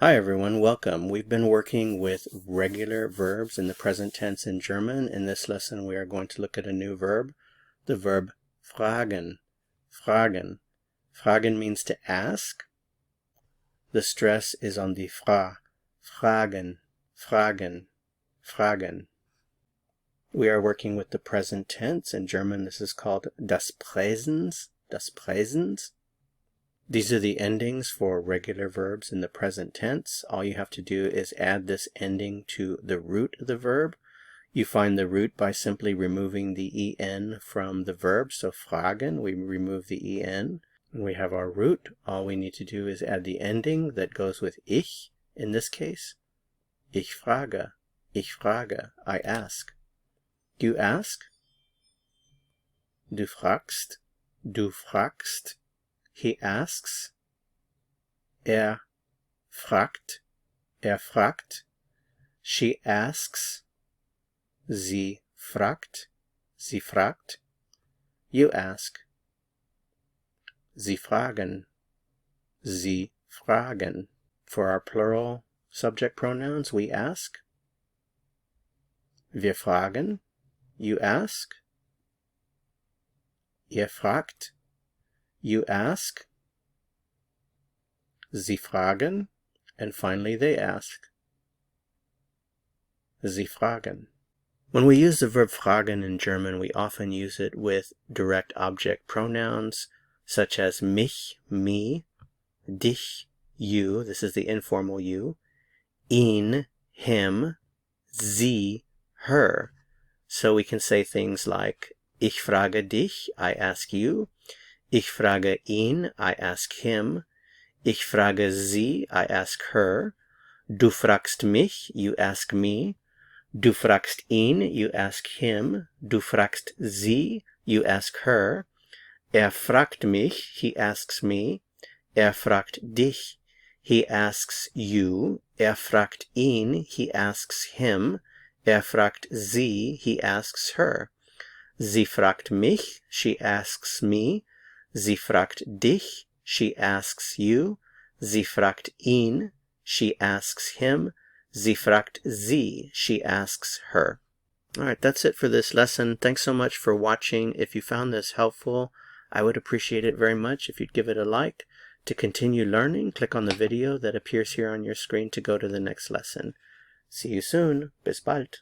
Hi everyone, welcome. We've been working with regular verbs in the present tense in German. In this lesson we are going to look at a new verb, the verb fragen. Fragen. Fragen means to ask. The stress is on the fra. Fragen, fragen, fragen. We are working with the present tense. In German this is called das Präsens, das Präsens. These are the endings for regular verbs in the present tense. All you have to do is add this ending to the root of the verb. You find the root by simply removing the en from the verb. So fragen, we remove the en. And we have our root. All we need to do is add the ending that goes with ich in this case. Ich frage, I ask. You ask. Du fragst, He asks. Fragt, fragt. She asks. Sie fragt, You ask. Sie fragen, For our plural subject pronouns, we ask. Wir fragen, you ask. Ihr fragt, you ask. Sie fragen, and finally they ask. Sie fragen. When we use the verb fragen in German, we often use it with direct object pronouns, such as mich, me, dich, you, this is the informal you, ihn, him, sie, her. So we can say things like, ich frage dich, I ask you. Ich frage ihn, I ask him. Ich frage sie, I ask her. Du fragst mich, you ask me. Du fragst ihn, you ask him. Du fragst sie, you ask her. Fragt mich, he asks me. Fragt dich, he asks you. Fragt ihn, he asks him. Fragt sie, he asks her. Sie fragt mich, she asks me. Sie fragt dich, she asks you. Sie fragt ihn, she asks him. Sie fragt sie, she asks her. Alright, that's it for this lesson. Thanks so much for watching. If you found this helpful, I would appreciate it very much if you'd give it a like. To continue learning, click on the video that appears here on your screen to go to the next lesson. See you soon. Bis bald.